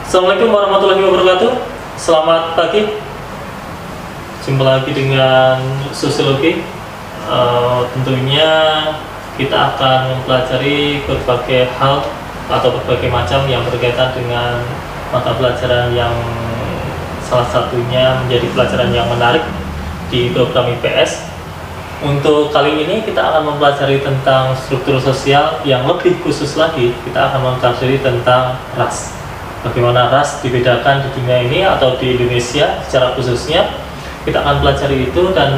Assalamualaikum warahmatullahi wabarakatuh. Selamat pagi. Jumpa lagi dengan sosiologi. Tentunya kita akan mempelajari berbagai hal atau berbagai macam yang berkaitan dengan mata pelajaran yang salah satunya menjadi pelajaran yang menarik di program IPS. Untuk kali ini kita akan mempelajari tentang struktur sosial, yang lebih khusus lagi kita akan mempelajari tentang ras. Bagaimana ras dibedakan di dunia ini atau di Indonesia secara khususnya. Kita akan pelajari itu dan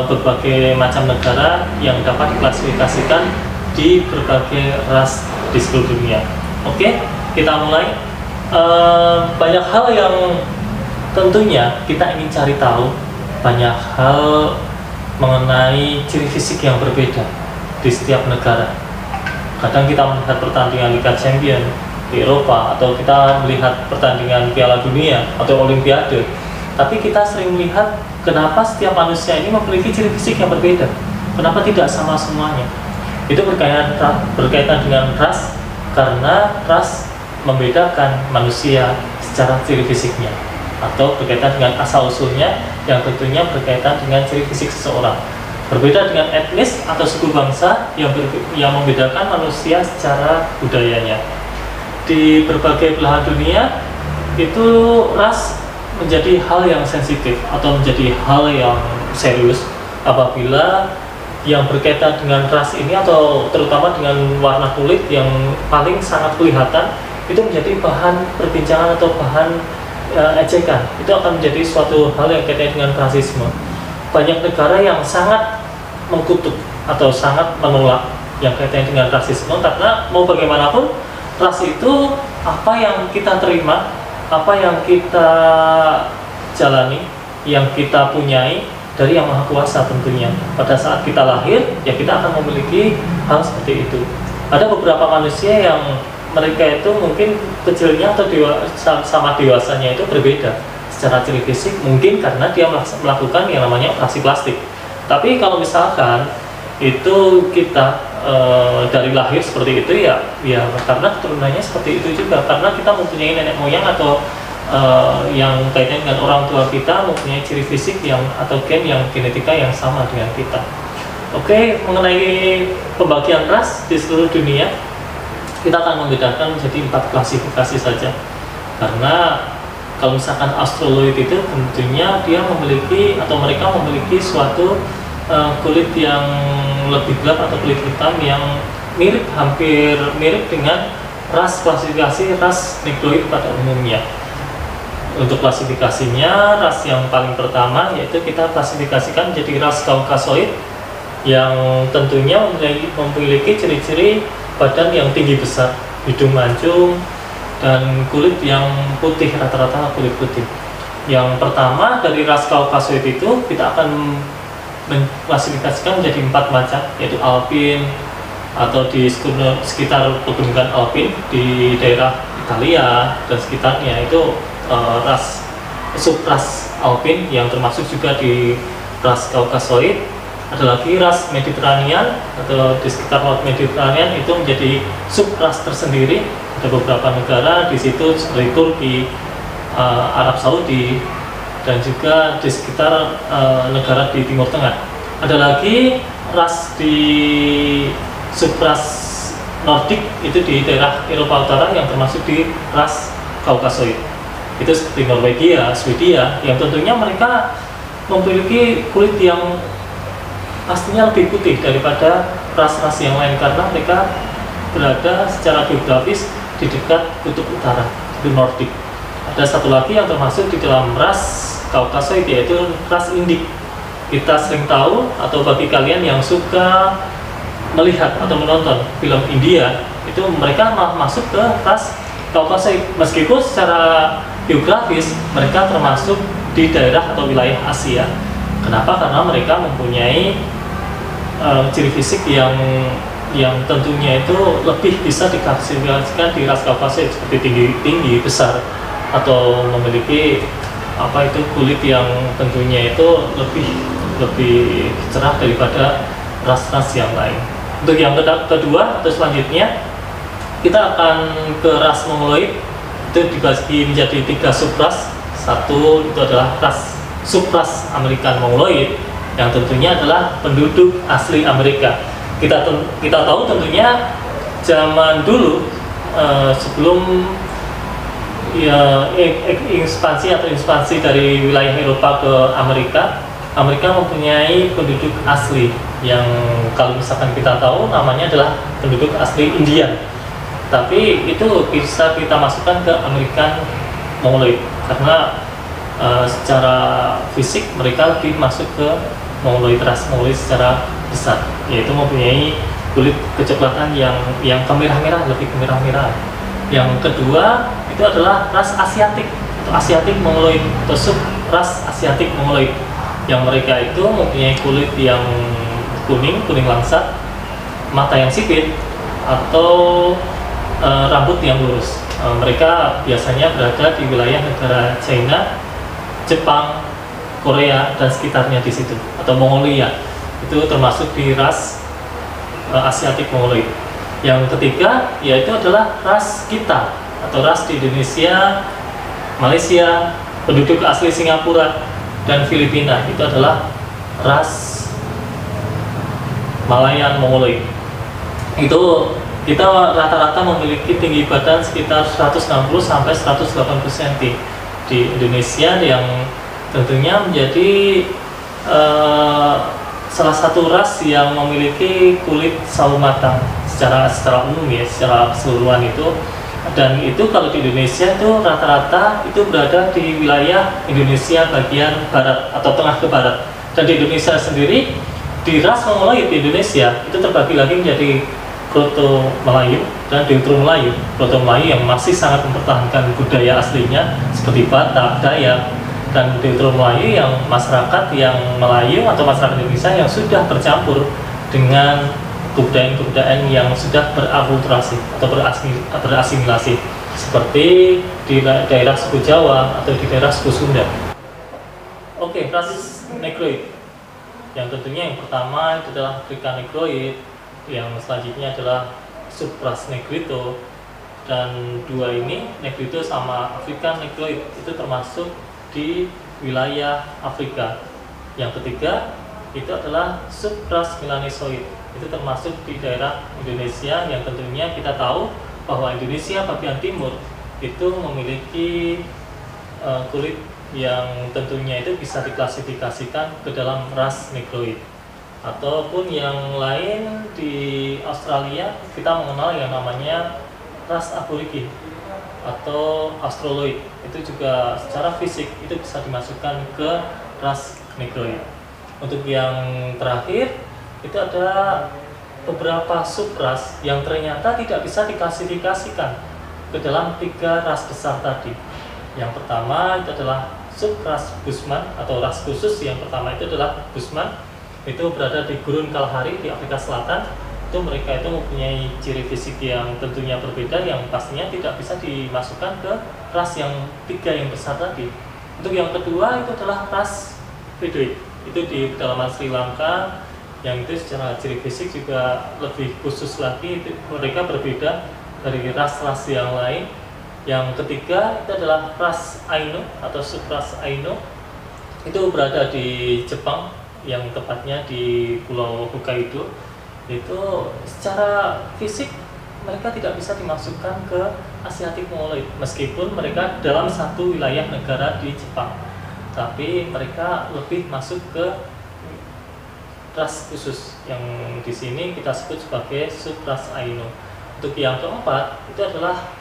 berbagai macam negara yang dapat diklasifikasikan di berbagai ras di seluruh dunia. Oke, kita mulai. Banyak hal yang tentunya kita ingin cari tahu, banyak hal mengenai ciri fisik yang berbeda di setiap negara. Kadang kita melihat pertandingan Liga Champion di Eropa, atau kita melihat pertandingan Piala Dunia atau Olimpiade, tapi kita sering melihat kenapa setiap manusia ini memiliki ciri fisik yang berbeda, kenapa tidak sama semuanya. Itu berkaitan dengan ras, karena ras membedakan manusia secara ciri fisiknya, atau berkaitan dengan asal usulnya yang tentunya berkaitan dengan ciri fisik seseorang. Berbeda dengan etnis atau suku bangsa yang membedakan manusia secara budayanya. Di berbagai belahan dunia itu ras menjadi hal yang sensitif atau menjadi hal yang serius apabila yang berkaitan dengan ras ini, atau terutama dengan warna kulit yang paling sangat kelihatan, itu menjadi bahan perbincangan atau bahan ejekan. Itu akan menjadi suatu hal yang kaitannya dengan rasisme. Banyak negara yang sangat mengkutuk atau sangat menolak yang kaitannya dengan rasisme, karena mau bagaimanapun ras itu apa yang kita terima, apa yang kita jalani, yang kita punyai dari Yang Maha Kuasa tentunya. Pada saat kita lahir, ya kita akan memiliki hal seperti itu. Ada beberapa manusia yang mereka itu mungkin kecilnya atau sama dewasanya itu berbeda secara ciri fisik, mungkin karena dia melakukan yang namanya operasi plastik. Tapi kalau misalkan itu kita dari lahir seperti itu, ya karena keturunannya seperti itu juga, karena kita mempunyai nenek moyang atau yang kaitannya dengan orang tua kita mempunyai ciri fisik yang atau gen yang genetika yang sama dengan kita. Oke, mengenai pembagian ras di seluruh dunia, kita akan membedakan menjadi 4 klasifikasi saja, karena kalau misalkan astroloid itu tentunya dia memiliki atau mereka memiliki suatu kulit yang lebih gelap atau kulit hitam yang hampir mirip dengan ras klasifikasi ras negroid pada umumnya. Untuk klasifikasinya, ras yang paling pertama yaitu kita klasifikasikan menjadi ras Kaukasoid, yang tentunya memiliki ciri-ciri badan yang tinggi besar, hidung mancung, dan kulit yang putih, rata-rata kulit putih. Yang pertama dari ras Kaukasoid itu kita akan mengklasifikasikan menjadi 4 macam, yaitu alpin atau di sekitar pegunungan Alpin di daerah Italia dan sekitarnya, itu subras alpin yang termasuk juga di ras Kaukasoid. Ada lagi ras Mediterranean atau di sekitar Laut Mediterranean, itu menjadi subras tersendiri. Ada beberapa negara di situ seperti Turki, Arab Saudi, dan juga di sekitar negara di Timur Tengah. Ada lagi ras di subras Nordik, itu di daerah Eropa Utara yang termasuk di ras Kaukasoid. Itu seperti Norwegia, Swedia, yang tentunya mereka memiliki kulit yang pastinya lebih putih daripada ras-ras yang lain, karena mereka berada secara geografis di dekat kutub utara, di Nordik. Ada satu lagi yang termasuk di dalam ras Kaukasoid, yaitu ras Indik. Kita sering tahu, atau bagi kalian yang suka melihat atau menonton film India, itu mereka malah masuk ke ras Kaukasoid, meskipun secara geografis mereka termasuk di daerah atau wilayah Asia. Kenapa? Karena mereka mempunyai ciri fisik yang tentunya itu lebih bisa diklasifikasikan di ras Kaukasoid, seperti tinggi besar, atau memiliki kulit yang tentunya itu lebih cerah daripada ras-ras yang lain. Untuk yang kedua atau selanjutnya, kita akan ke ras Mongoloid. itu dibagi menjadi 3 subras. Satu itu adalah subras American Mongoloid, yang tentunya adalah penduduk asli Amerika. Kita tahu tentunya zaman dulu sebelum ya ekspansi dari wilayah Eropa ke Amerika mempunyai penduduk asli yang kalau misalkan kita tahu namanya adalah penduduk asli Indian. Tapi itu bisa kita masukkan ke American Mongoloid karena secara fisik mereka lebih masuk ke Mongoloid, ras Mongoloid secara besar, yaitu mempunyai kulit kecoklatan yang kemerah-merah, lebih kemerah-merah. Yang kedua itu adalah ras Asiatik atau Asiatic Mongoloid atau subras Asiatic Mongoloid, yang mereka itu mempunyai kulit yang kuning langsat, mata yang sipit, atau rambut yang lurus. Mereka biasanya berada di wilayah negara China, Jepang, Korea dan sekitarnya di situ, atau Mongolia. Itu termasuk di ras Asiatic Mongoloid. Yang ketiga yaitu adalah ras kita atau ras di Indonesia, Malaysia, penduduk asli Singapura dan Filipina. Itu adalah ras Malayan Mongoloid. Itu kita rata-rata memiliki tinggi badan sekitar 160 sampai 180 cm di Indonesia, yang tentunya menjadi salah satu ras yang memiliki kulit sawo matang secara umum ya, secara keseluruhan itu. Dan itu kalau di Indonesia itu rata-rata itu berada di wilayah Indonesia bagian barat atau tengah ke barat. Dan di Indonesia sendiri, di ras Mongoloid di Indonesia itu terbagi lagi menjadi Proto Melayu dan Deutero Melayu. Proto Melayu yang masih sangat mempertahankan budaya aslinya seperti Batak, Dayak, dan Deutero Melayu yang masyarakat yang Melayu atau masyarakat Indonesia yang sudah bercampur dengan kebudayaan yang sudah berakulturasi atau berasimilasi, seperti di daerah suku Jawa atau di daerah suku Sunda. Oke, ras Negroid yang tentunya yang pertama itu adalah African Negroid, yang selanjutnya adalah subras Negrito, dan dua ini Negrito sama African Negroid itu termasuk di wilayah Afrika. Yang ketiga itu adalah subras Melanesoid, itu termasuk di daerah Indonesia, yang tentunya kita tahu bahwa Indonesia bagian timur itu memiliki kulit yang tentunya itu bisa diklasifikasikan ke dalam ras Negroid. Ataupun yang lain di Australia kita mengenal yang namanya ras Aborigin atau Australoid, itu juga secara fisik itu bisa dimasukkan ke ras Negroid. Untuk yang terakhir itu ada beberapa subras yang ternyata tidak bisa diklasifikasikan ke dalam 3 ras besar tadi. Yang pertama itu adalah subras Bushman atau ras khusus. Yang pertama itu adalah Bushman, itu berada di Gurun Kalahari di Afrika Selatan. Itu mereka itu mempunyai ciri fisik yang tentunya berbeda, yang pastinya tidak bisa dimasukkan ke ras yang 3 yang besar tadi. Untuk yang kedua itu adalah ras Bedouin, itu di pedalaman Sri Lanka, yang itu secara ciri fisik juga lebih khusus lagi, itu mereka berbeda dari ras-ras yang lain. Yang ketiga itu adalah ras Ainu atau subras Ainu, itu berada di Jepang, yang tepatnya di Pulau Hokkaido. Itu secara fisik mereka tidak bisa dimasukkan ke Asiatic Mongoloid meskipun mereka dalam satu wilayah negara di Jepang, tapi mereka lebih masuk ke ras khusus yang di sini kita sebut sebagai subras Ainu. Untuk yang keempat itu adalah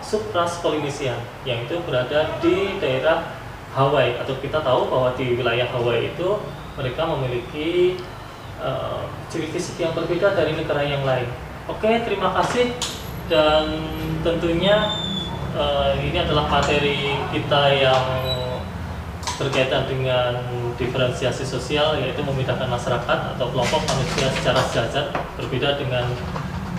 subras Polynesian, yang itu berada di daerah Hawaii, atau kita tahu bahwa di wilayah Hawaii itu mereka memiliki ciri fisik yang berbeda dari negara yang lain. Oke, terima kasih, dan tentunya ini adalah materi kita yang berkaitan dengan diferensiasi sosial, yaitu membedakan masyarakat atau kelompok manusia secara sejajar, berbeda dengan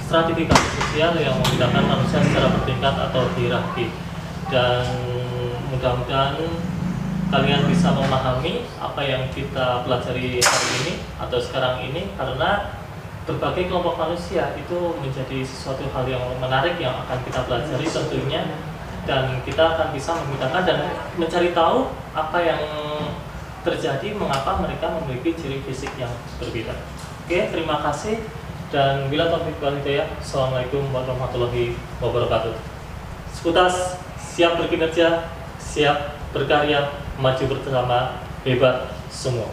stratifikasi sosial yang membedakan manusia secara bertingkat atau hierarki. Dan mudah-mudahan kalian bisa memahami apa yang kita pelajari hari ini atau sekarang ini, karena berbagai kelompok manusia itu menjadi sesuatu hal yang menarik yang akan kita pelajari tentunya dan kita akan bisa membedakan dan mencari tahu apa yang terjadi, mengapa mereka memiliki ciri fisik yang berbeda. Oke, terima kasih, dan bila taufiq wal hidayah. Assalamualaikum warahmatullahi wabarakatuh. Sekutas siap berkinerja, siap berkarya, maju bersama, hebat semua.